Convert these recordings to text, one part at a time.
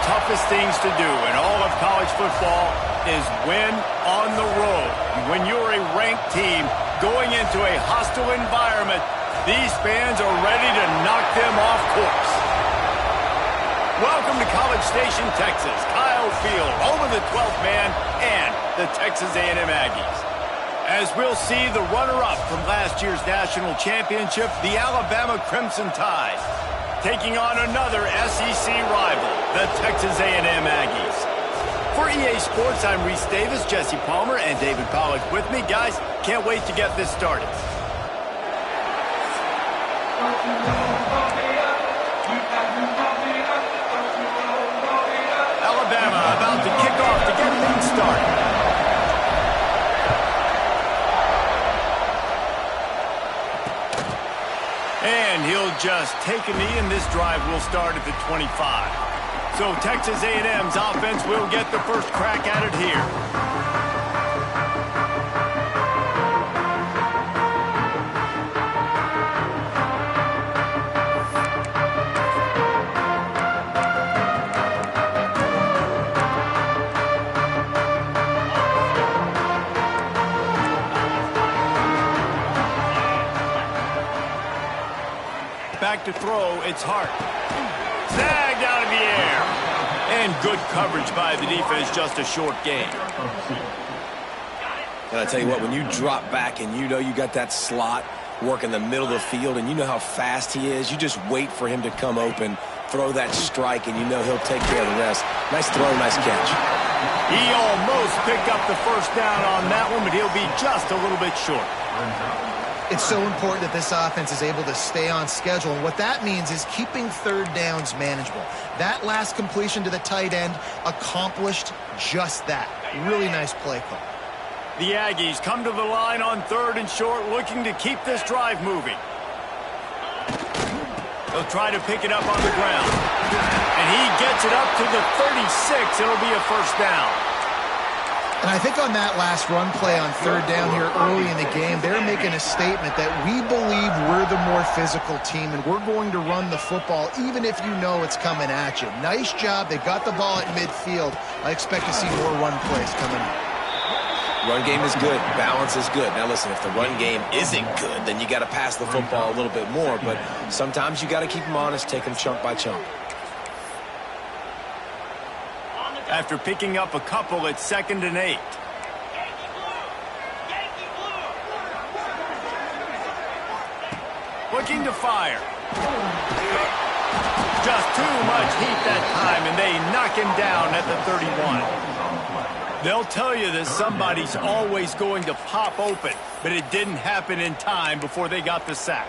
toughest things to do in all of college football is win on the road. When you're a ranked team going into a hostile environment, these fans are ready to knock them off course. Welcome to College Station, Texas. Kyle Field, home of the 12th man and the Texas A&M Aggies. As we'll see, the runner-up from last year's national championship, the Alabama Crimson Tide, taking on another SEC rival, the Texas A&M Aggies. For EA Sports, I'm Reese Davis, Jesse Palmer, and David Pollack with me. Guys, can't wait to get this started. Alabama about to kick off to get things started. And he'll just take a knee, and this drive will start at the 25. So Texas A&M's offense will get the first crack at it here. Back to throw, it's Hart. Snagged out of the air. And good coverage by the defense, just a short gain. And I tell you what, when you drop back and you know you got that slot work in the middle of the field and you know how fast he is, you just wait for him to come open, throw that strike, and you know he'll take care of the rest. Nice throw, nice catch. He almost picked up the first down on that one, but he'll be just a little bit short. It's so important that this offense is able to stay on schedule, and what that means is keeping third downs manageable. That last completion to the tight end accomplished just that. Really nice play call. The Aggies come to the line on third and short, looking to keep this drive moving. They'll try to pick it up on the ground. And he gets it up to the 36. It'll be a first down. And I think on that last run play on third down here early in the game, they're making a statement that we believe we're the more physical team and we're going to run the football even if you know it's coming at you. Nice job. They got the ball at midfield. I expect to see more run plays coming up. Run game is good. Balance is good. Now listen, if the run game isn't good, then you got to pass the football a little bit more. But sometimes you got to keep them honest, take them chunk by chunk. After picking up a couple, it's 2nd and 8. Looking to fire. Just too much heat that time, and they knock him down at the 31. They'll tell you that somebody's always going to pop open, but it didn't happen in time before they got the sack.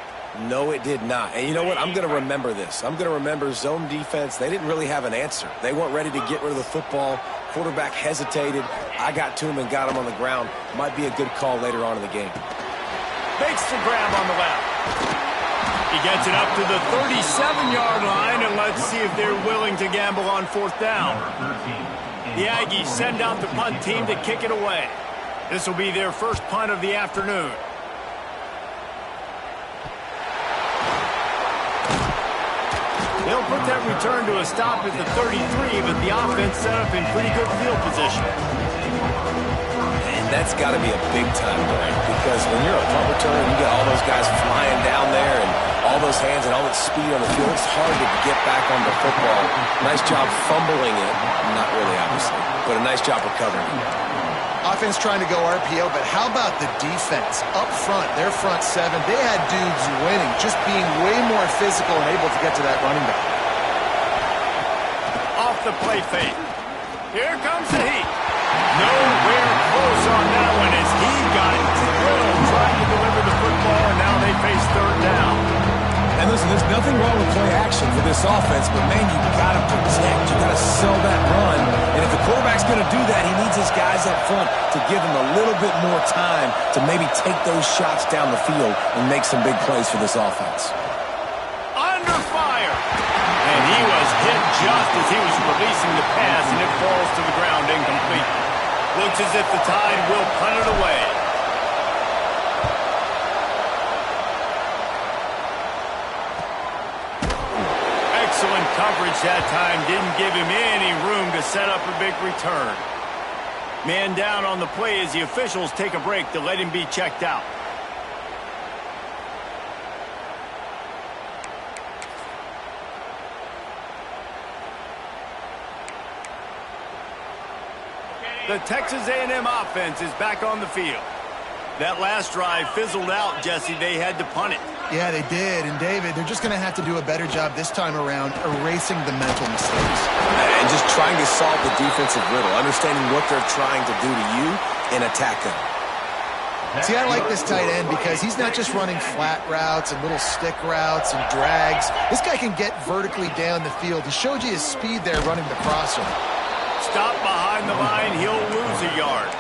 No, it did not. And you know what? I'm going to remember this. I'm going to remember zone defense. They didn't really have an answer. They weren't ready to get rid of the football. Quarterback hesitated. I got to him and got him on the ground. Might be a good call later on in the game. Makes the grab on the left. He gets it up to the 37-yard line, and let's see if they're willing to gamble on 4th down. The Aggies send out the punt team to kick it away. This will be their first punt of the afternoon. They'll put that return to a stop at the 33, but the offense set up in pretty good field position. And that's got to be a big-time break, because when you're a punt returner, you got all those guys flying down there and all those hands and all that speed on the field. It's hard to get back on the football. Nice job fumbling it. Not really, obviously, but a nice job recovering it. Offense trying to go RPO, but how about the defense up front? Their front seven, they had dudes winning, just being way more physical and able to get to that running back. Off the play fake. Here comes the heat. Nowhere close on that one as he got drilled trying to deliver the football, and now they face 3rd down. And listen, there's nothing wrong with play action for this offense, but man, you got to protect. You got to sell that run. And if the quarterback's going to do that, he needs his guys up front to give him a little bit more time to maybe take those shots down the field and make some big plays for this offense. Under fire. And he was hit just as he was releasing the pass, and it falls to the ground incomplete. Looks as if the Tide will punt it away. Excellent coverage that time. Didn't give him any room to set up a big return. Man down on the play as the officials take a break to let him be checked out. The Texas A&M offense is back on the field. That last drive fizzled out, Jesse. They had to punt it. Yeah, they did. And, David, they're just going to have to do a better job this time around erasing the mental mistakes. And just trying to solve the defensive riddle, understanding what they're trying to do to you and attack them. See, I like this tight end because he's not just running flat routes and little stick routes and drags. This guy can get vertically down the field. He showed you his speed there running the crosser. Stop behind the line, he'll lose a yard.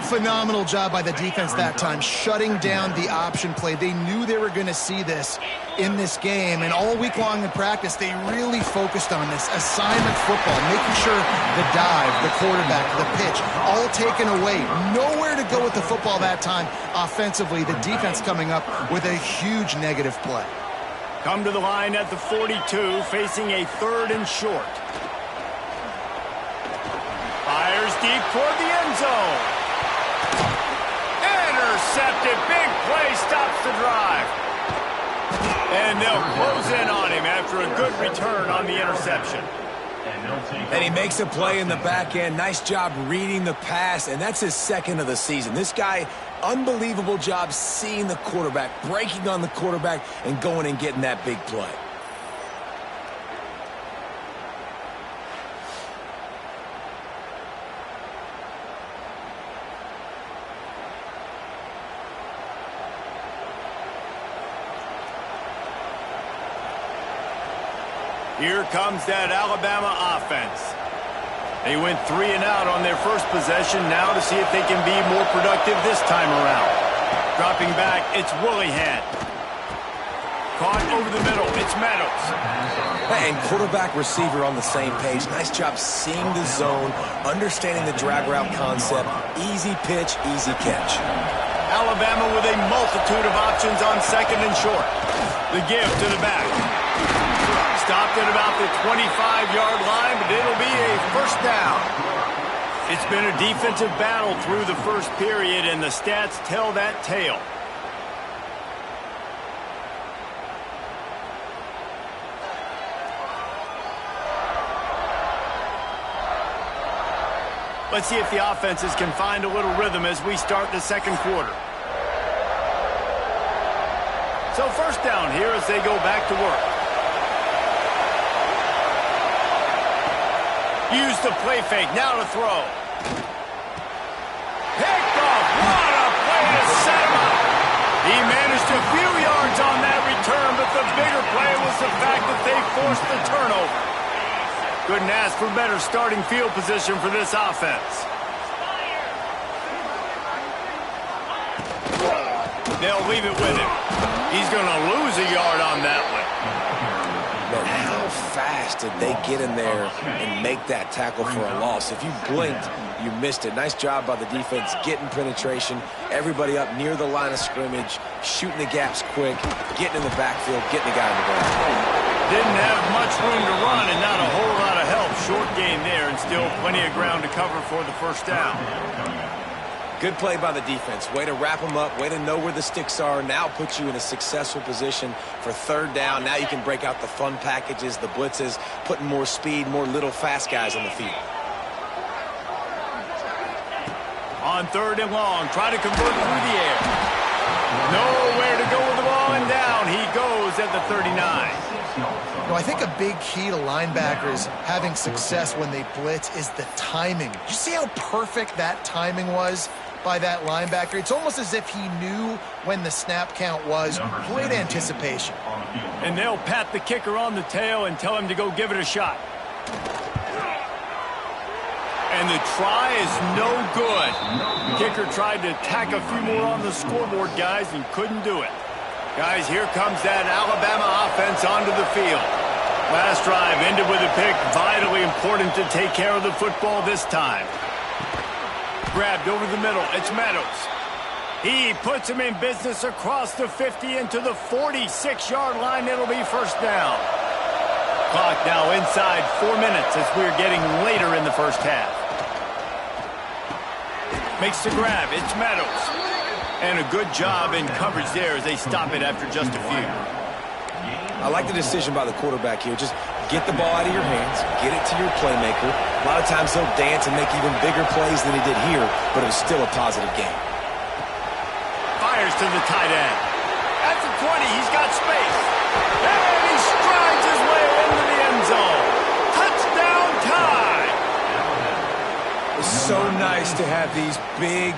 Phenomenal job by the defense that time, shutting down the option play. They knew they were going to see this in this game, and all week long in practice, they really focused on this assignment football, making sure the dive, the quarterback, the pitch, all taken away. Nowhere to go with the football that time offensively. The defense coming up with a huge negative play. Come to the line at the 42, facing a 3rd and short. Fires deep toward the end zone. Intercepted. Big play stops the drive. And they'll close in on him after a good return on the interception. And he makes a play in the back end. Nice job reading the pass, and that's his 2nd of the season. This guy, unbelievable job seeing the quarterback, breaking on the quarterback, and going and getting that big play. Here comes that Alabama offense. They went 3 and out on their first possession, now to see if they can be more productive this time around. Dropping back, it's Willingham. Caught over the middle, it's Meadows. And quarterback receiver on the same page. Nice job seeing the zone, understanding the drag route concept. Easy pitch, easy catch. Alabama with a multitude of options on 2nd and short. The give to the back. Stopped at about the 25-yard line, but it'll be a 1st down. It's been a defensive battle through the first period, and the stats tell that tale. Let's see if the offenses can find a little rhythm as we start the 2nd quarter. So 1st down here as they go back to work. Use the play fake, now to throw. Picked off, what a play to set him up. He managed a few yards on that return, but the bigger play was the fact that they forced the turnover. Couldn't ask for better starting field position for this offense. They'll leave it with him. He's going to lose a yard on that one. But how fast did they get in there and make that tackle for a loss? If you blinked, you missed it. Nice job by the defense getting penetration. Everybody up near the line of scrimmage, shooting the gaps quick, getting in the backfield, getting the guy in the ground. Didn't have much room to run and not a whole lot of help. Short gain there and still plenty of ground to cover for the 1st down. Good play by the defense. Way to wrap them up. Way to know where the sticks are. Now puts you in a successful position for 3rd down. Now you can break out the fun packages, the blitzes, putting more speed, more little fast guys on the field. On 3rd and long, try to convert through the air. Nowhere to go with the ball, and down he goes at the 39. No, I think a big key to linebackers having success when they blitz is the timing. Did you see how perfect that timing was by that linebacker? It's almost as if he knew when the snap count was. Great anticipation. And they'll pat the kicker on the tail and tell him to go give it a shot. And the try is no good. Kicker tried to tack a few more on the scoreboard, guys, and couldn't do it. Guys, here comes that Alabama offense onto the field. Last drive ended with a pick. Vitally important to take care of the football this time. Grabbed over the middle. It's Meadows. He puts him in business across the 50 into the 46-yard line. It'll be 1st down. Clock now inside 4 minutes as we're getting later in the first half. Makes the grab. It's Meadows. And a good job in coverage there as they stop it after just a few. I like the decision by the quarterback here. Just get the ball out of your hands, get it to your playmaker. A lot of times he'll dance and make even bigger plays than he did here, but it was still a positive game. Fires to the tight end. At the 20, he's got space. And he strides his way into the end zone. Touchdown tie. It's so nice to have these big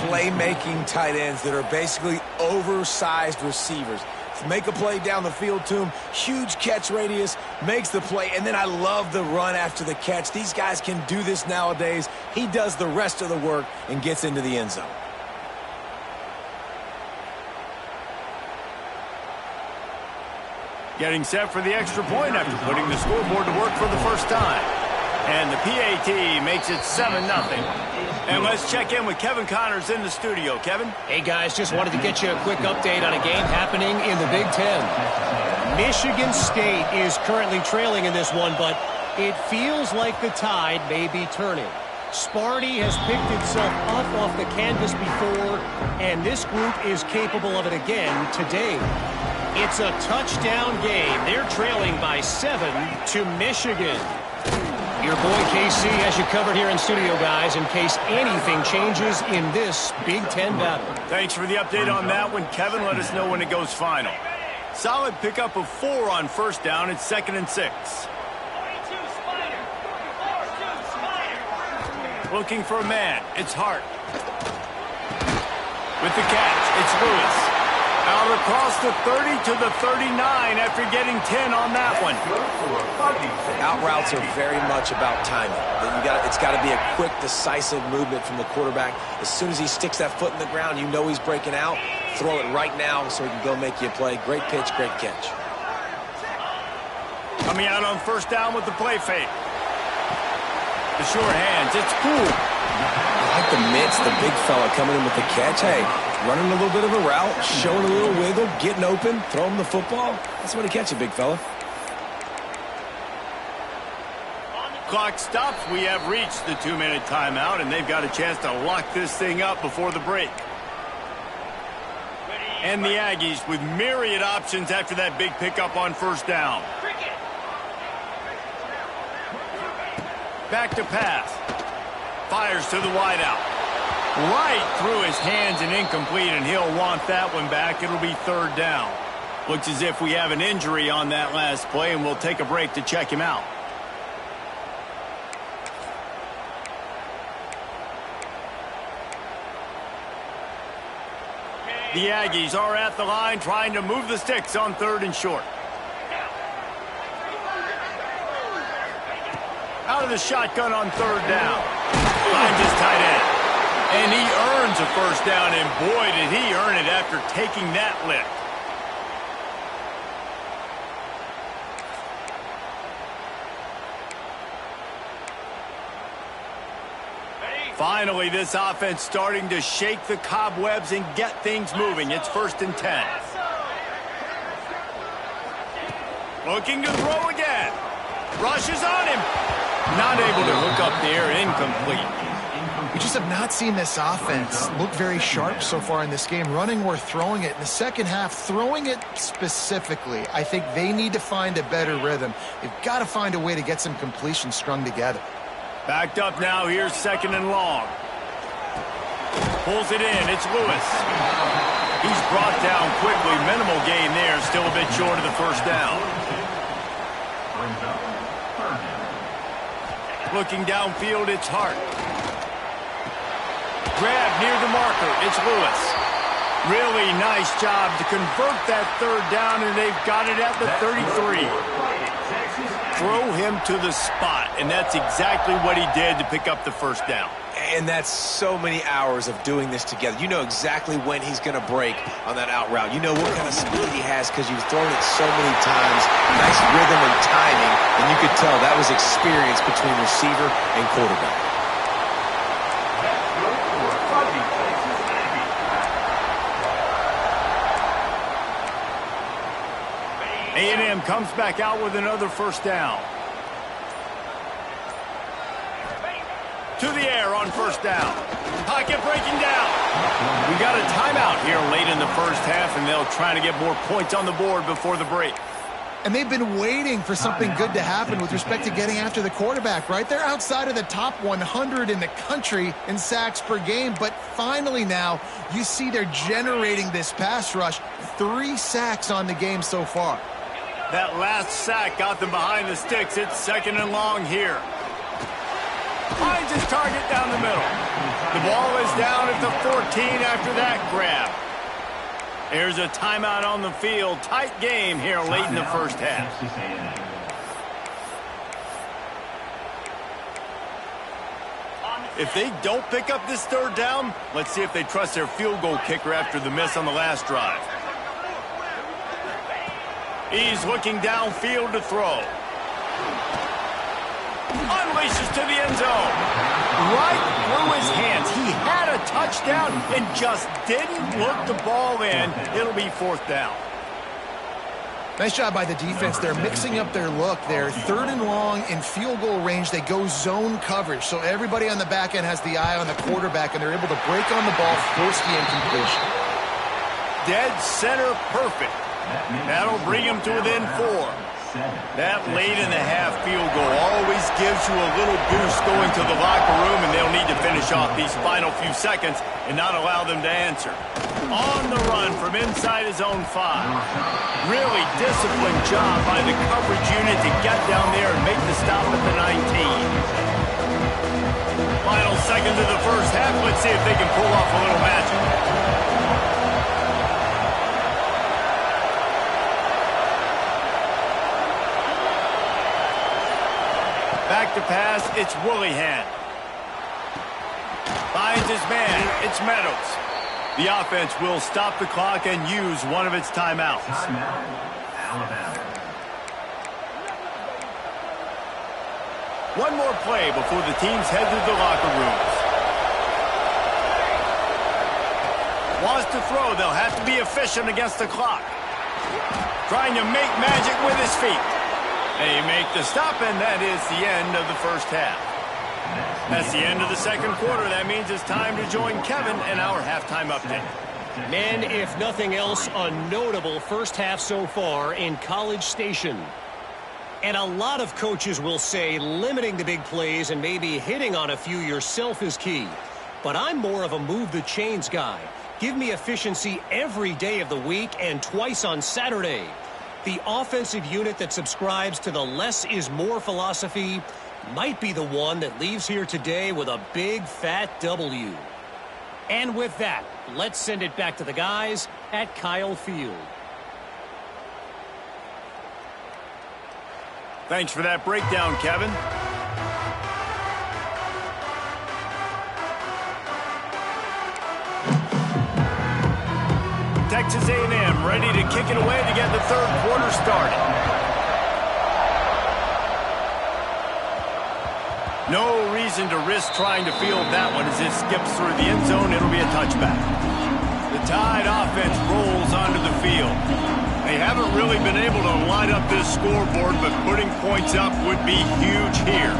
playmaking tight ends that are basically oversized receivers. Make a play down the field to him, huge catch radius, makes the play, and then I love the run after the catch. These guys can do this nowadays. He does the rest of the work and gets into the end zone. Getting set for the extra point after putting the scoreboard to work for the first time. And the PAT makes it 7-0. And let's check in with Kevin Connors in the studio. Kevin? Hey, guys, just wanted to get you a quick update on a game happening in the Big Ten. Michigan State is currently trailing in this one, but it feels like the tide may be turning. Sparty has picked itself up off the canvas before, and this group is capable of it again today. It's a touchdown game. They're trailing by 7 to Michigan. Your boy KC has you covered here in studio, guys, in case anything changes in this Big Ten battle. Thanks for the update on that one, Kevin. Let us know when it goes final. Solid pickup of 4 on first down. It's 2nd and 6. Looking for a man. It's Hart. With the catch, it's Lewis. Out across the 30 to the 39 after getting 10 on that one. Out routes are very much about timing. It's got to be a quick, decisive movement from the quarterback. As soon as he sticks that foot in the ground, you know he's breaking out. Throw it right now so he can go make you a play. Great pitch, great catch. Coming out on first down with the play fake. The short hands, it's cool. I like the mitts, the big fella coming in with the catch. Hey, running a little bit of a route, showing a little wiggle, getting open, throw him the football. That's what he catch you, big fella. Clock stops. We have reached the 2-minute timeout, and they've got a chance to lock this thing up before the break. And the Aggies with myriad options after that big pickup on first down. Back to pass. Fires to the wideout. Right through his hands and incomplete, and he'll want that one back. It'll be 3rd down. Looks as if we have an injury on that last play, and we'll take a break to check him out. The Aggies are at the line trying to move the sticks on 3rd and short. Out of the shotgun on 3rd down. Finds his tight end. And he earns a first down, and boy, did he earn it after taking that lift. Finally, this offense starting to shake the cobwebs and get things moving. It's 1st and 10. Looking to throw again. Rushes on him. Not able to hook up there. Incomplete. We just have not seen this offense look very sharp so far in this game, running or throwing it. In the second half, throwing it specifically, I think they need to find a better rhythm. They've got to find a way to get some completions strung together. Backed up now. Here's 2nd and long. Pulls it in. It's Lewis. He's brought down quickly. Minimal gain there. Still a bit short of the first down. Looking downfield, it's Hart. Grab near the marker. It's Lewis. Really nice job to convert that 3rd down, and they've got it at the 33. Throw him to the spot, and that's exactly what he did to pick up the first down. And that's so many hours of doing this together. You know exactly when he's going to break on that out route. You know what kind of speed he has because you've thrown it so many times. Nice rhythm and timing, and you could tell that was experience between receiver and quarterback. A&M A&M comes back out with another first down. To the air on first down. Pocket breaking down. We got a timeout here late in the first half, and they'll try to get more points on the board before the break. And they've been waiting for something good to happen with respect to getting after the quarterback, right? They're outside of the top 100 in the country in sacks per game, but finally now you see they're generating this pass rush. 3 sacks on the game so far. That last sack got them behind the sticks. It's 2nd and long here. Finds his target down the middle. The ball is down at the 14 after that grab. There's a timeout on the field. Tight game here late in the first half. If they don't pick up this 3rd down, let's see if they trust their field goal kicker after the miss on the last drive. He's looking downfield to throw. Unleashes to the end zone. Right through his hands. He had a touchdown and just didn't look the ball in. It'll be 4th down. Nice job by the defense. They're mixing up their look. They're 3rd and long in field goal range. They go zone coverage. So everybody on the back end has the eye on the quarterback, and they're able to break on the ball, force the incompletion. Dead center perfect. That'll bring him to within 4. That late in the half field goal always gives you a little boost going to the locker room, and they'll need to finish off these final few seconds and not allow them to answer. On the run from inside his own 5. Really disciplined job by the coverage unit to get down there and make the stop at the 19. Final seconds of the first half. Let's see if they can pull off a little magic. Back to pass, it's Willihan. Finds his man, it's Meadows. The offense will stop the clock and use one of its timeouts. One more play before the teams head to the locker rooms. Wants to throw, they'll have to be efficient against the clock. Trying to make magic with his feet. They make the stop, and that is the end of the first half. That's the end of the 2nd quarter. That means it's time to join Kevin and our halftime update. Men, if nothing else, a notable first half so far in College Station. And a lot of coaches will say limiting the big plays and maybe hitting on a few yourself is key. But I'm more of a move the chains guy. Give me efficiency every day of the week and twice on Saturday. The offensive unit that subscribes to the less is more philosophy might be the one that leaves here today with a big fat W. And with that, let's send it back to the guys at Kyle Field. Thanks for that breakdown, Kevin. Texas A&M ready to kick it away to get the 3rd quarter started. No reason to risk trying to field that one as it skips through the end zone. It'll be a touchback. The Tide offense rolls onto the field. They haven't really been able to line up this scoreboard, but putting points up would be huge here.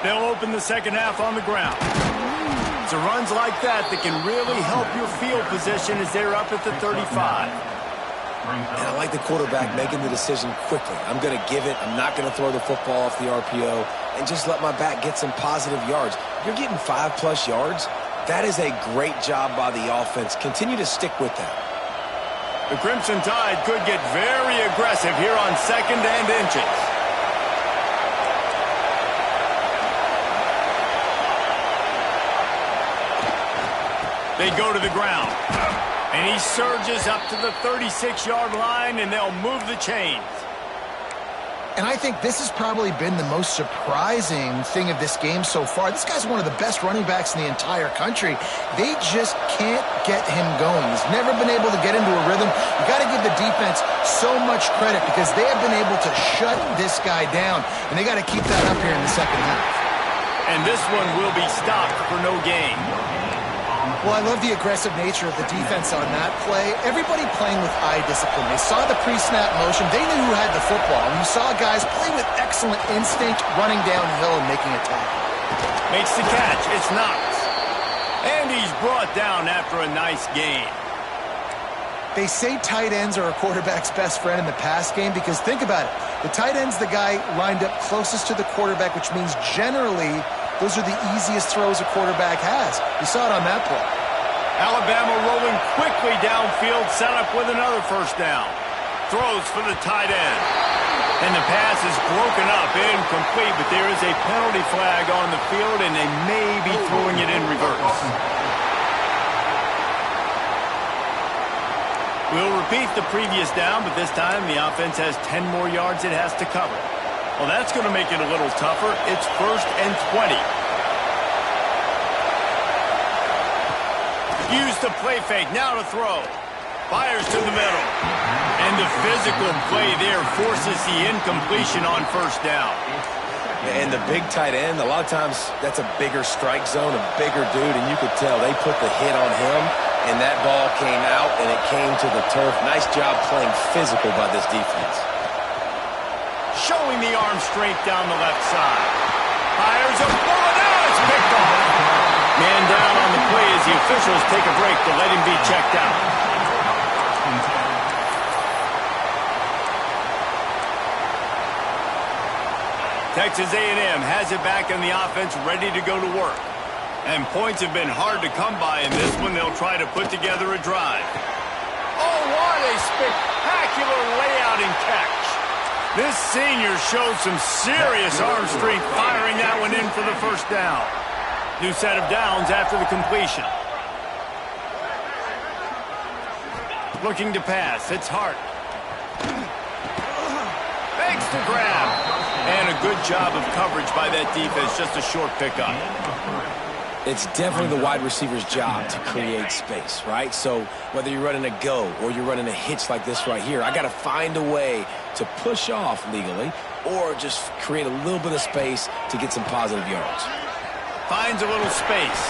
They'll open the 2nd half on the ground. It's runs like that can really help your field position as they're up at the 35. And I like the quarterback making the decision quickly. I'm going to give it. I'm not going to throw the football off the RPO and just let my back get some positive yards. You're getting 5+ yards. That is a great job by the offense. Continue to stick with that. The Crimson Tide could get very aggressive here on 2nd and inches. They go to the ground. And he surges up to the 36-yard line, and they'll move the chains. And I think this has probably been the most surprising thing of this game so far. This guy's one of the best running backs in the entire country. They just can't get him going. He's never been able to get into a rhythm. You got to give the defense so much credit because they have been able to shut this guy down, and they got to keep that up here in the 2nd half. And this one will be stopped for no gain. Well, I love the aggressive nature of the defense on that play. Everybody playing with eye discipline. They saw the pre-snap motion. They knew who had the football. And you saw guys play with excellent instinct, running downhill and making a tackle. Makes the catch. It's Knox. And he's brought down after a nice gain. They say tight ends are a quarterback's best friend in the pass game because think about it. The tight end's the guy lined up closest to the quarterback, which means generally those are the easiest throws a quarterback has. You saw it on that play. Alabama rolling quickly downfield, set up with another first down. Throws for the tight end. And the pass is broken up, incomplete, but there is a penalty flag on the field, and they may be throwing it in reverse. We'll repeat the previous down, but this time the offense has 10 more yards it has to cover. Well, that's going to make it a little tougher. It's 1st and 20. Use the play fake. Now to throw. Fires to the middle. And the physical play there forces the incompletion on first down. And the big tight end, a lot of times that's a bigger strike zone, a bigger dude, and you could tell they put the hit on him, and that ball came out, and it came to the turf. Nice job playing physical by this defense. Showing the arm strength down the left side. Fires a bullet out. It's picked off. Man down on the play as the officials take a break to let him be checked out. Texas A&M has it back in the offense, ready to go to work. And points have been hard to come by in this one. They'll try to put together a drive. Oh, what a spectacular layout and catch. This senior showed some serious arm strength firing that one in for the first down. New set of downs after the completion. Looking to pass. It's Hart. Makes the grab. And a good job of coverage by that defense. Just a short pickup. It's definitely the wide receiver's job to create space, right? So whether you're running a go or you're running a hitch like this right here, I got to find a way to push off legally or just create a little bit of space to get some positive yards. Finds a little space.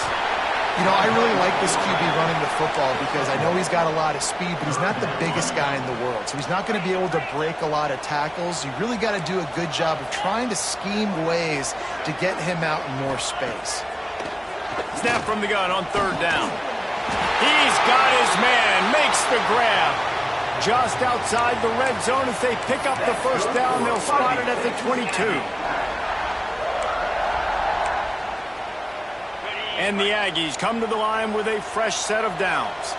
You know, I really like this QB running the football because I know he's got a lot of speed, but he's not the biggest guy in the world. So he's not going to be able to break a lot of tackles. You really got to do a good job of trying to scheme ways to get him out in more space. Snap from the gun on third down. He's got his man. Makes the grab. Just outside the red zone as they pick up the first down. They'll spot it at the 22. And the Aggies come to the line with a fresh set of downs.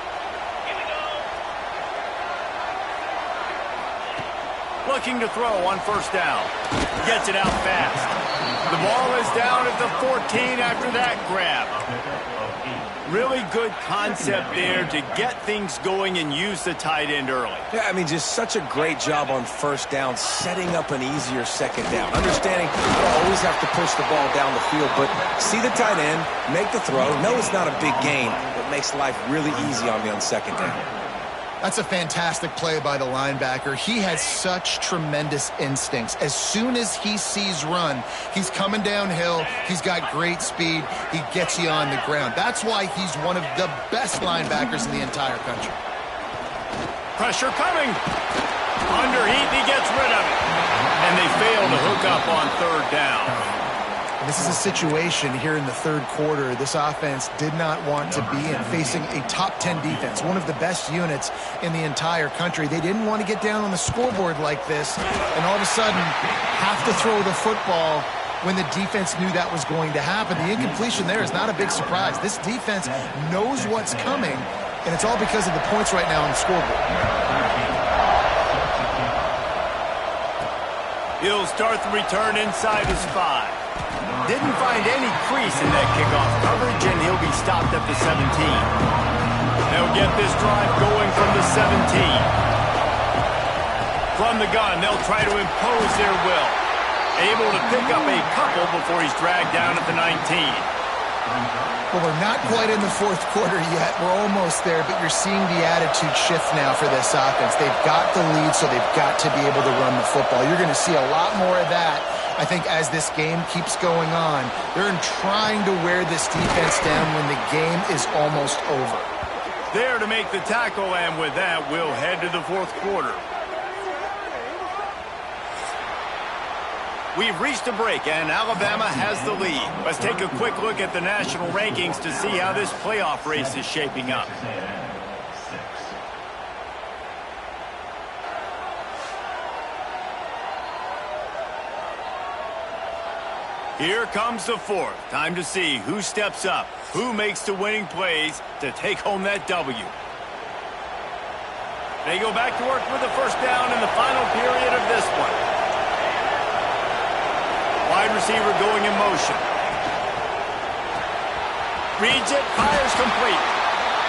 Looking to throw on first down. Gets it out fast. The ball is down at the 14 after that grab. Really good concept there to get things going and use the tight end early. Yeah, I mean, just such a great job on first down, setting up an easier second down. Understanding you don't always have to push the ball down the field, but see the tight end, make the throw. No, it's not a big gain, but makes life really easy on me on second down. That's a fantastic play by the linebacker. He has such tremendous instincts. As soon as he sees run, he's coming downhill. He's got great speed. He gets you on the ground. That's why he's one of the best linebackers in the entire country. Pressure coming. Underheat, he gets rid of it. And they fail to hook up on third down. This is a situation here in the third quarter this offense did not want to be in, facing a top 10 defense, one of the best units in the entire country. They didn't want to get down on the scoreboard like this and all of a sudden have to throw the football when the defense knew that was going to happen. The incompletion there is not a big surprise. This defense knows what's coming, and it's all because of the points right now on the scoreboard. He'll start the return inside his 5. Didn't find any crease in that kickoff coverage, and he'll be stopped at the 17. They'll get this drive going from the 17. From the gun, they'll try to impose their will. Able to pick up a couple before he's dragged down at the 19. Well, we're not quite in the fourth quarter yet. We're almost there, but you're seeing the attitude shift now for this offense. They've got the lead, so they've got to be able to run the football. You're going to see a lot more of that I think as this game keeps going on, they're trying to wear this defense down when the game is almost over. There to make the tackle, and with that, we'll head to the fourth quarter. We've reached a break, and Alabama has the lead. Let's take a quick look at the national rankings to see how this playoff race is shaping up. Here comes the fourth. Time to see who steps up, who makes the winning plays to take home that W. They go back to work with the first down in the final period of this one. Wide receiver going in motion. Reads it, fires complete.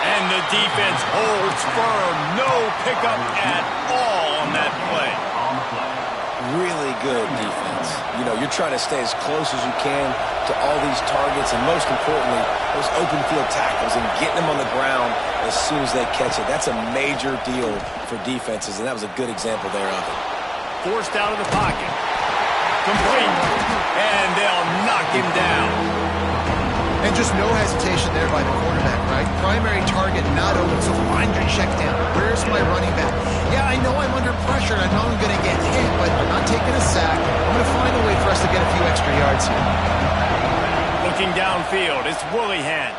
And the defense holds firm. No pickup at all on that play. Really good defense. You know, you're trying to stay as close as you can to all these targets, and most importantly, those open field tackles and getting them on the ground as soon as they catch it. That's a major deal for defenses, and that was a good example there of it. Forced out of the pocket. Complete. And they'll knock him down. And just no hesitation there by the quarterback, right? Primary target not open, so find your check down. Where's my running back? Yeah, I know I'm under pressure, and I know I'm going to get hit, but I'm not taking a sack. I'm going to find a way for us to get a few extra yards here. Looking downfield, it's Willihan.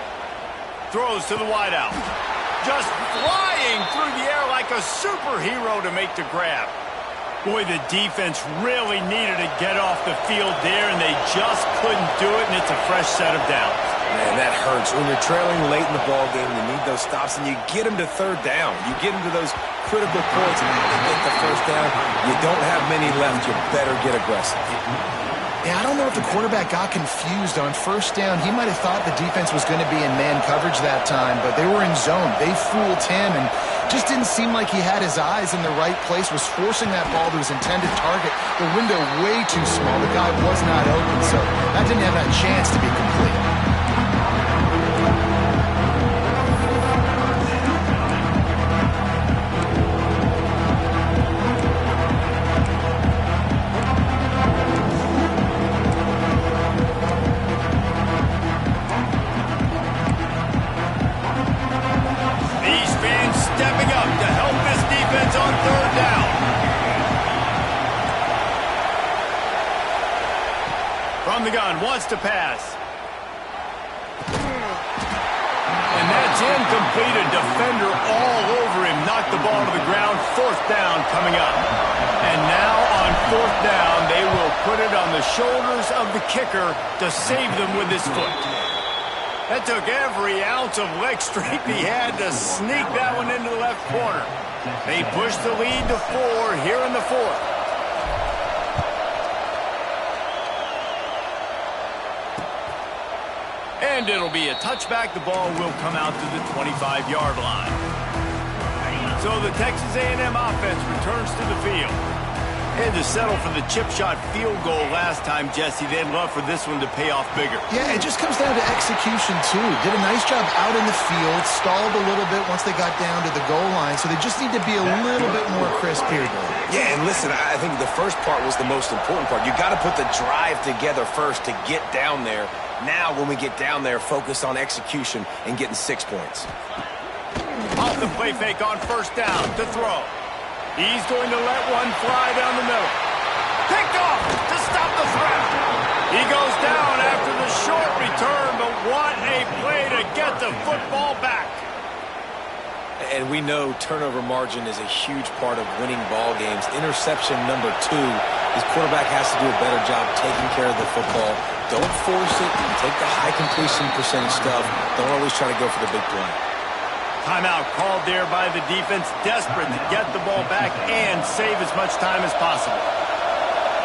Throws to the wideout. Just flying through the air like a superhero to make the grab. Boy, the defense really needed to get off the field there, and they just couldn't do it, and it's a fresh set of downs. Man, that hurts. When you're trailing late in the ball game, you need those stops, and you get them to third down. You get them to those critical points, and you get the first down. You don't have many left. You better get aggressive. Yeah, I don't know if the quarterback got confused on first down. He might have thought the defense was going to be in man coverage that time, but they were in zone. They fooled him and just didn't seem like he had his eyes in the right place, was forcing that ball to his intended target. The window way too small. The guy was not open, so that didn't have that chance to be complete. On third down. From the gun, wants to pass. And that's incomplete. A defender all over him. Knocked the ball to the ground. Fourth down coming up. And now on fourth down, they will put it on the shoulders of the kicker to save them with his foot. That took every ounce of leg strength he had to sneak that one into the left corner. They push the lead to 4 here in the fourth. And it'll be a touchback. The ball will come out to the 25-yard line. So the Texas A&M offense returns to the field. And to settle for the chip shot field goal last time, Jesse, they'd love for this one to pay off bigger. Yeah, it just comes down to execution, too. Did a nice job out in the field, stalled a little bit once they got down to the goal line, so they just need to be a little bit more crisp here. Yeah, and listen, I think the first part was the most important part. You got to put the drive together first to get down there. Now, when we get down there, focus on execution and getting 6 points. Off the play fake on first down to throw. He's going to let one fly down the middle. Picked off to stop the threat. He goes down after the short return, but what a play to get the football back. And we know turnover margin is a huge part of winning ball games. Interception number 2. His quarterback has to do a better job taking care of the football. Don't force it. Take the high completion percentage stuff. Don't always try to go for the big play. Timeout called there by the defense, desperate to get the ball back and save as much time as possible.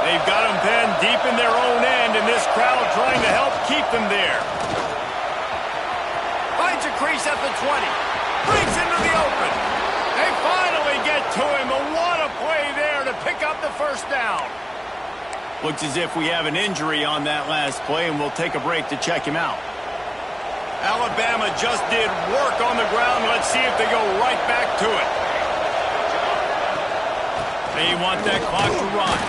They've got them pinned deep in their own end, and this crowd trying to help keep them there. Finds a crease at the 20. Brings into the open. They finally get to him, but what a play there to pick up the first down. Looks as if we have an injury on that last play, and we'll take a break to check him out. Alabama just did work on the ground. Let's see if they go right back to it. They want that clock to run.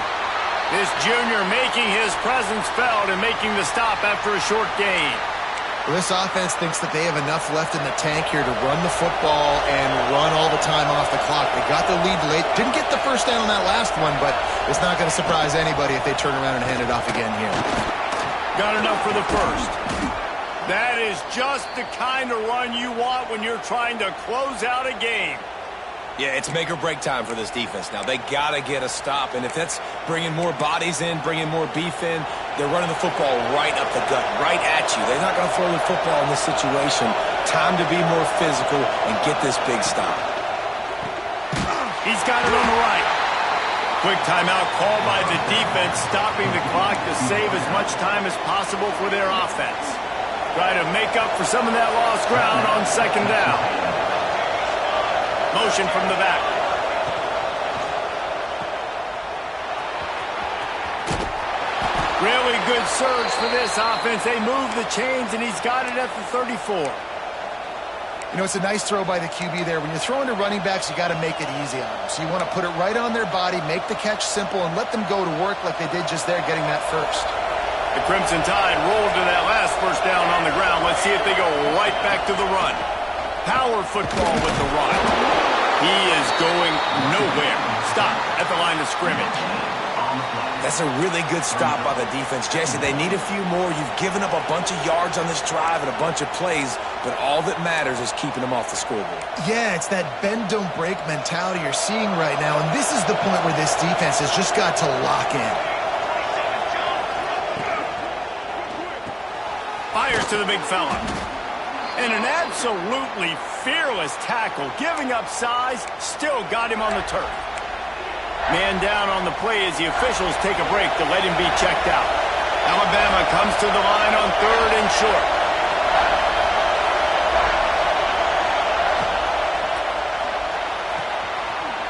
This junior making his presence felt and making the stop after a short gain. Well, this offense thinks that they have enough left in the tank here to run the football and run all the time off the clock. They got the lead late. Didn't get the first down on that last one, but it's not going to surprise anybody if they turn around and hand it off again here. Got enough for the first. That is just the kind of run you want when you're trying to close out a game. Yeah, it's make or break time for this defense now. They got to get a stop, and if that's bringing more bodies in, bringing more beef in, they're running the football right up the gut, right at you. They're not going to throw the football in this situation. Time to be more physical and get this big stop. He's got it on the right. Quick timeout called by the defense, stopping the clock to save as much time as possible for their offense. Try to make up for some of that lost ground on second down. Motion from the back. Really good surge for this offense. They move the chains, and he's got it at the 34. You know, it's a nice throw by the QB there. When you're throwing to running backs, you got to make it easy on them. So you want to put it right on their body, make the catch simple, and let them go to work like they did just there, getting that first. The Crimson Tide rolled to that last first down on the ground. Let's see if they go right back to the run. Power football with the run. He is going nowhere. Stop at the line of scrimmage. That's a really good stop by the defense. Jesse, they need a few more. You've given up a bunch of yards on this drive and a bunch of plays, but all that matters is keeping them off the scoreboard. Yeah, it's that bend, don't break mentality you're seeing right now, and this is the point where this defense has just got to lock in. Fires to the big fella. And an absolutely fearless tackle, giving up size, still got him on the turf. Man down on the play as the officials take a break to let him be checked out. Alabama comes to the line on 3rd and short.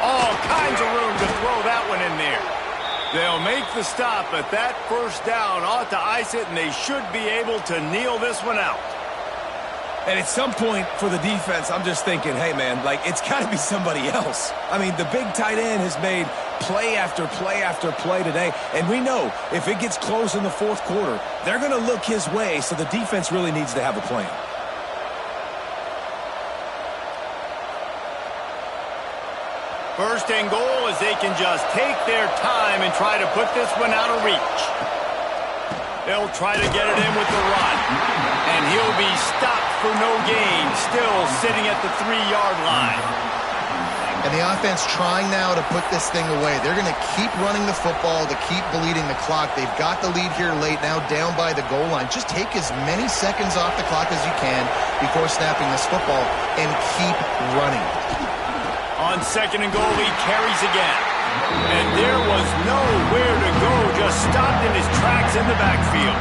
All kinds of room to throw that one in there. They'll make the stop, but that first down ought to ice it, and they should be able to kneel this one out. And at some point for the defense, I'm just thinking, hey, man, like, it's got to be somebody else. I mean, the big tight end has made play after play after play today. And we know if it gets close in the fourth quarter, they're going to look his way, so the defense really needs to have a plan. First and goal as they can just take their time and try to put this one out of reach. They'll try to get it in with the run. And he'll be stopped for no gain, still sitting at the 3-yard line. And the offense trying now to put this thing away. They're going to keep running the football to keep bleeding the clock. They've got the lead here late, now down by the goal line. Just take as many seconds off the clock as you can before snapping this football and keep running. On second and goal, he carries again. And there was nowhere to go, just stopped in his tracks in the backfield.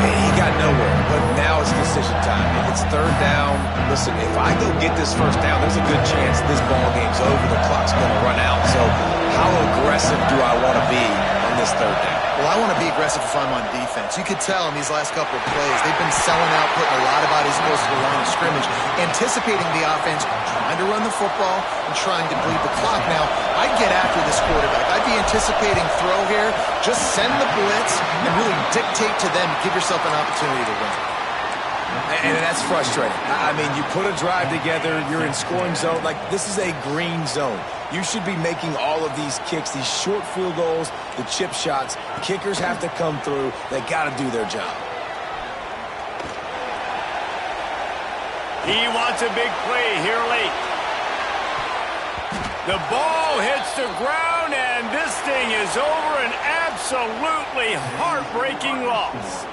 He got nowhere, but now it's decision time. It's 3rd down. Listen, if I go get this first down, there's a good chance this ball game's over. The clock's going to run out. So how aggressive do I want to be on this 3rd down? Well, I want to be aggressive if I'm on defense. You could tell in these last couple of plays, they've been selling out, putting a lot of bodies close to the line of scrimmage, anticipating the offense, trying to run the football and trying to bleed the clock. Now, I'd get after this quarterback. I'd be anticipating throw here. Just send the blitz and really dictate to them. Give yourself an opportunity to win. And that's frustrating. I mean, you put a drive together, you're in scoring zone. Like, this is a green zone. You should be making all of these kicks, these short field goals, the chip shots. Kickers have to come through. They got to do their job. He wants a big play here late. The ball hits the ground, and this thing is over. An absolutely heartbreaking loss.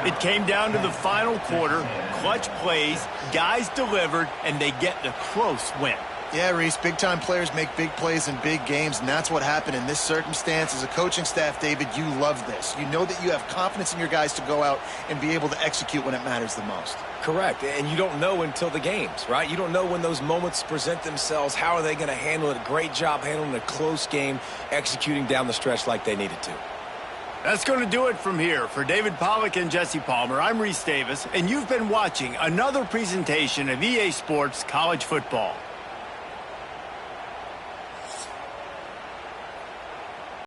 It came down to the final quarter, clutch plays, guys delivered, and they get the close win. Yeah, Reese, big-time players make big plays in big games, and that's what happened in this circumstance. As a coaching staff, David, you love this. You know that you have confidence in your guys to go out and be able to execute when it matters the most. Correct, and you don't know until the games, right? You don't know when those moments present themselves. How are they going to handle it? Great job handling a close game, executing down the stretch like they needed to. That's going to do it from here. For David Pollack and Jesse Palmer, I'm Reese Davis, and you've been watching another presentation of EA Sports College Football.